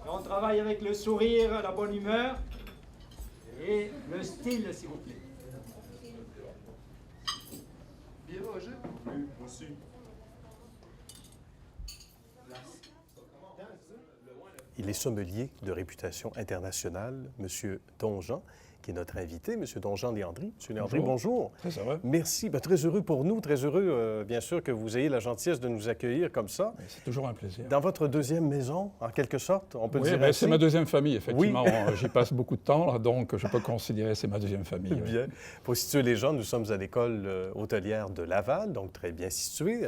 On travaille avec le sourire, la bonne humeur et le style, s'il vous plaît. Bien, Roger? Oui, moi aussi. Il est sommelier de réputation internationale, M. Donjean, qui est notre invité. M. Donjean-Léandry. M. Léandry, bonjour. Très heureux. Merci. Bien, très heureux pour nous, très heureux, bien sûr, que vous ayez la gentillesse de nous accueillir comme ça. C'est toujours un plaisir. Dans votre deuxième maison, en quelque sorte, on peut dire Oui, ainsi. c'est ma deuxième famille, effectivement. Oui. J'y passe beaucoup de temps, là, donc je peux considérer que c'est ma deuxième famille. Bien. Pour situer les gens, nous sommes à l'école hôtelière de Laval, donc très bien situé.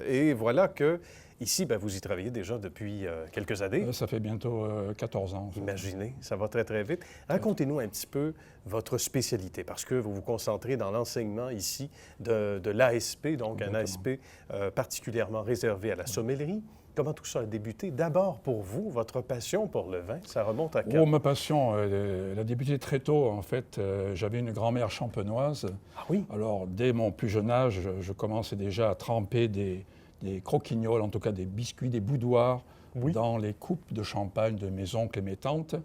Et voilà que ici, bien, vous y travaillez déjà depuis quelques années. Ça fait bientôt 14 ans. En fait. Imaginez, ça va très, très vite. Racontez-nous un petit peu votre spécialité, parce que vous vous concentrez dans l'enseignement ici de l'ASP, donc un ASP particulièrement réservé à la sommellerie. Comment tout ça a débuté? D'abord, pour vous, votre passion pour le vin, ça remonte à quand? Oh, ma passion, elle a débuté très tôt. En fait, j'avais une grand-mère champenoise. Ah oui? Alors, dès mon plus jeune âge, je commençais déjà à tremper des croquignoles, en tout cas des biscuits, des boudoirs, dans les coupes de champagne de mes oncles et mes tantes.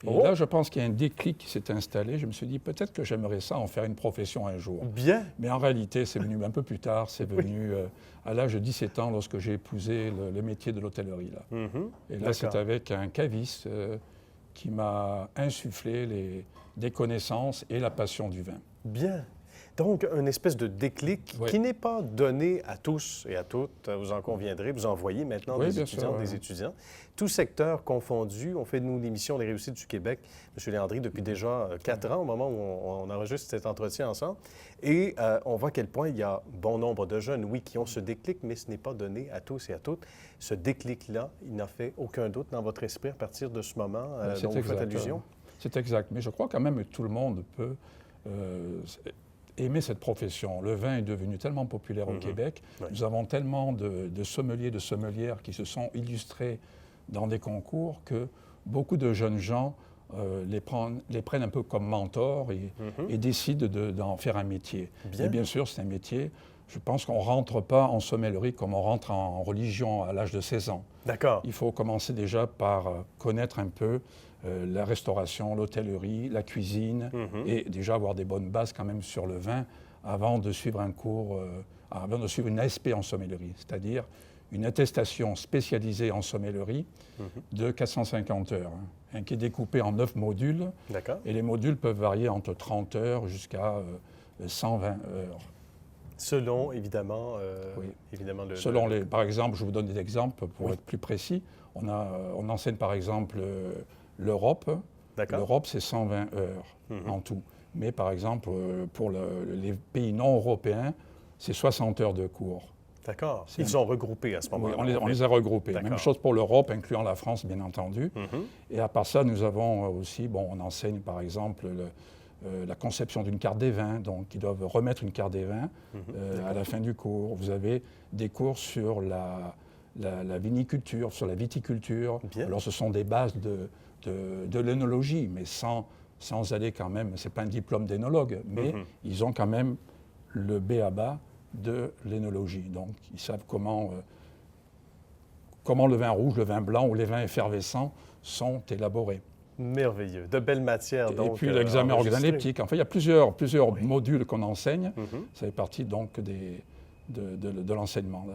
Et là, je pense qu'il y a un déclic qui s'est installé. Je me suis dit, peut-être que j'aimerais ça en faire une profession un jour. Bien. Mais en réalité, c'est venu un peu plus tard. C'est venu à l'âge de 17 ans, lorsque j'ai épousé le métier de l'hôtellerie. Et là, c'est avec un caviste qui m'a insufflé des connaissances et la passion du vin. Bien. Donc, une espèce de déclic qui n'est pas donné à tous et à toutes, vous en conviendrez, vous en voyez maintenant des étudiants, des étudiants. Tout secteur confondu, on fait de nous l'émission Les réussites du Québec, M. Léandry, depuis déjà 4 ans, au moment où on enregistre cet entretien ensemble. Et on voit à quel point il y a bon nombre de jeunes, oui, qui ont ce déclic, mais ce n'est pas donné à tous et à toutes. Ce déclic-là, il n'a fait aucun doute dans votre esprit à partir de ce moment dont vous faites allusion? C'est exact, mais je crois quand même que tout le monde peut aimer cette profession. Le vin est devenu tellement populaire au Québec. Nous avons tellement de sommeliers, de sommelières qui se sont illustrés dans des concours que beaucoup de jeunes gens les prennent un peu comme mentors et décident d'en faire un métier. Et bien sûr, c'est un métier. Je pense qu'on ne rentre pas en sommellerie comme on rentre en religion à l'âge de 16 ans. D'accord. Il faut commencer déjà par connaître un peu la restauration, l'hôtellerie, la cuisine, et déjà avoir des bonnes bases quand même sur le vin avant de suivre un cours, avant de suivre une ASP en sommellerie, c'est-à-dire une attestation spécialisée en sommellerie de 450 heures, qui est découpée en 9 modules. D'accord. Et les modules peuvent varier entre 30 heures jusqu'à 120 heures. Selon, évidemment, Selon par exemple, je vous donne des exemples pour être plus précis. On enseigne par exemple l'Europe. L'Europe, c'est 120 heures en tout. Mais par exemple, pour les pays non européens, c'est 60 heures de cours. D'accord. Ils sont regroupés à ce moment-là. Oui, on les a regroupés. Même chose pour l'Europe, incluant la France, bien entendu. Et à part ça, nous avons aussi, on enseigne par exemple la conception d'une carte des vins, donc ils doivent remettre une carte des vins à la fin du cours. Vous avez des cours sur la viniculture, sur la viticulture. Bien. Alors ce sont des bases de l'œnologie, mais sans aller quand même, c'est pas un diplôme d'énologue, mais ils ont quand même le b.a.-ba de l'énologie. Donc ils savent comment le vin rouge, le vin blanc ou les vins effervescents sont élaborés. Merveilleux. De belles matières, donc. Et puis l'examen organoleptique. En fait, il y a plusieurs modules qu'on enseigne. Ça fait partie donc de l'enseignement,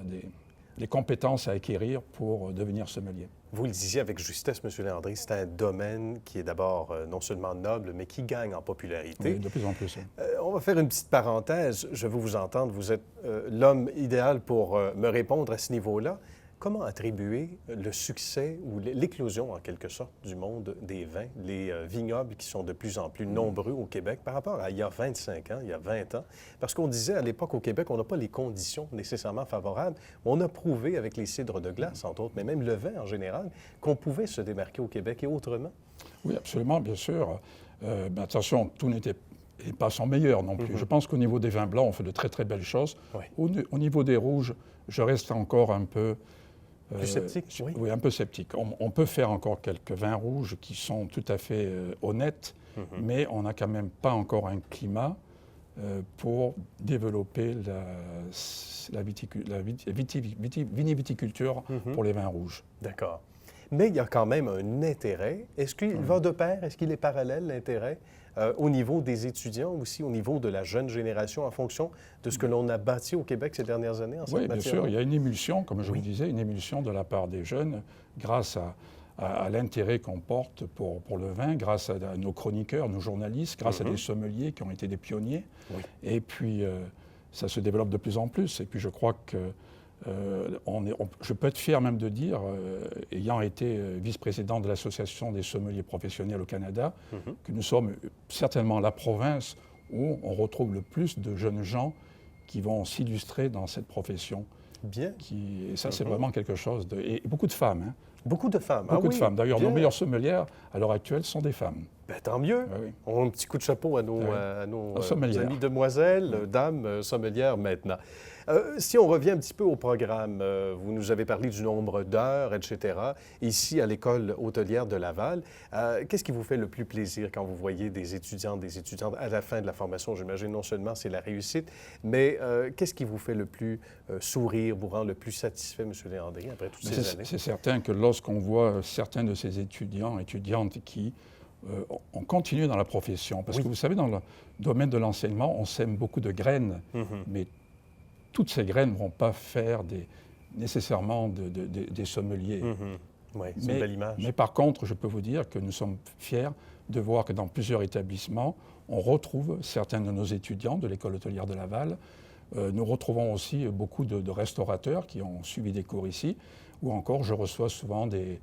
des compétences à acquérir pour devenir sommelier. Vous le disiez avec justesse, M. Léandry, c'est un domaine qui est d'abord non seulement noble, mais qui gagne en popularité. Oui, de plus en plus. On va faire une petite parenthèse. Je veux vous entendre. Vous êtes l'homme idéal pour me répondre à ce niveau-là. Comment attribuer le succès ou l'éclosion, en quelque sorte, du monde des vins, les vignobles qui sont de plus en plus nombreux au Québec par rapport à il y a 25 ans, il y a 20 ans? Parce qu'on disait à l'époque au Québec, on n'a pas les conditions nécessairement favorables. On a prouvé avec les cidres de glace, entre autres, mais même le vin en général, qu'on pouvait se démarquer au Québec et autrement. Oui, absolument, bien sûr. Attention, tout n'était pas son meilleur non plus. Je pense qu'au niveau des vins blancs, on fait de très, très belles choses. Oui. Au niveau des rouges, je reste encore un peu... Plus sceptique, oui, un peu sceptique. On peut faire encore quelques vins rouges qui sont tout à fait honnêtes, mais on n'a quand même pas encore un climat pour développer la viniviticulture pour les vins rouges. D'accord. Mais il y a quand même un intérêt. Est-ce qu'il va de pair? Est-ce qu'il est parallèle, l'intérêt, au niveau des étudiants, aussi au niveau de la jeune génération, en fonction de ce que l'on a bâti au Québec ces dernières années en cette matière? Oui, bien sûr. Il y a une émulsion, comme je vous disais, une émulsion de la part des jeunes grâce à l'intérêt qu'on porte pour le vin, grâce à nos chroniqueurs, nos journalistes, grâce à des sommeliers qui ont été des pionniers. Oui. Et puis, ça se développe de plus en plus. Et puis, je crois que je peux être fier même de dire, ayant été vice-président de l'Association des sommeliers professionnels au Canada, que nous sommes certainement la province où on retrouve le plus de jeunes gens qui vont s'illustrer dans cette profession. Bien. Et ça, c'est vraiment quelque chose de... Et beaucoup de femmes, hein. Beaucoup de femmes. Beaucoup de femmes. D'ailleurs, nos meilleures sommelières, à l'heure actuelle, sont des femmes. Bien, tant mieux. Oui. On a un petit coup de chapeau à nos amis demoiselles, dames, sommelières maintenant. Si on revient un petit peu au programme, vous nous avez parlé du nombre d'heures, etc. Ici, à l'École hôtelière de Laval, qu'est-ce qui vous fait le plus plaisir quand vous voyez des étudiantes à la fin de la formation? J'imagine non seulement c'est la réussite, mais qu'est-ce qui vous fait le plus sourire, vous rend le plus satisfait, M. Léandry, après toutes ces années? C'est certain que lorsqu'on voit certains de ces étudiantes qui ont continué dans la profession, parce que vous savez, dans le domaine de l'enseignement, on sème beaucoup de graines, mais toutes ces graines ne vont pas faire nécessairement des sommeliers. Oui, c'est une belle image. Mais par contre, je peux vous dire que nous sommes fiers de voir que dans plusieurs établissements, on retrouve certains de nos étudiants de l'École hôtelière de Laval. Nous retrouvons aussi beaucoup de restaurateurs qui ont suivi des cours ici, ou encore je reçois souvent des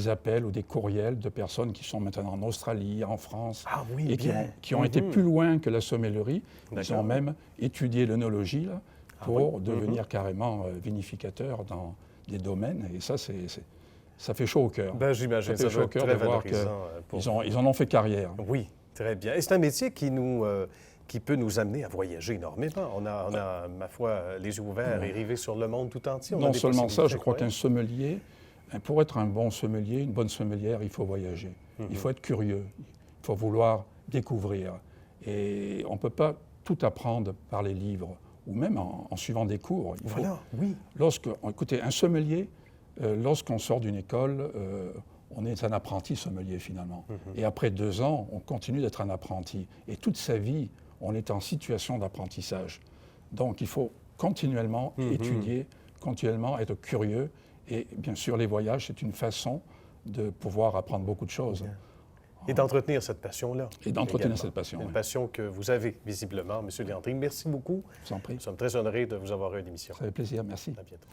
appels ou des courriels de personnes qui sont maintenant en Australie, en France, et qui ont été plus loin que la sommellerie. Ils ont même étudié l'œnologie là, pour devenir carrément vinificateurs dans des domaines. Et ça, ça fait chaud au cœur. Ben, j'imagine, ça fait chaud au cœur de voir qu'ils en ont fait carrière. Oui, très bien. Et c'est un métier qui peut nous amener à voyager énormément. On a, ma foi, les yeux ouverts et rivés sur le monde tout entier. Non seulement ça, je crois qu'un sommelier, pour être un bon sommelier, une bonne sommelière, il faut voyager. Il faut être curieux. Il faut vouloir découvrir. Et on ne peut pas tout apprendre par les livres, ou même en suivant des cours. Écoutez, un sommelier, lorsqu'on sort d'une école, on est un apprenti sommelier finalement. Et après 2 ans, on continue d'être un apprenti. Et toute sa vie, on est en situation d'apprentissage. Donc il faut continuellement étudier, continuellement être curieux. Et bien sûr, les voyages, c'est une façon de pouvoir apprendre beaucoup de choses. Et d'entretenir cette passion-là. Et d'entretenir cette passion. Une passion que vous avez visiblement, M. Léandry. Merci beaucoup. Je vous en prie. Nous sommes très honorés de vous avoir eu à l'émission. Ça fait plaisir. Merci. À bientôt.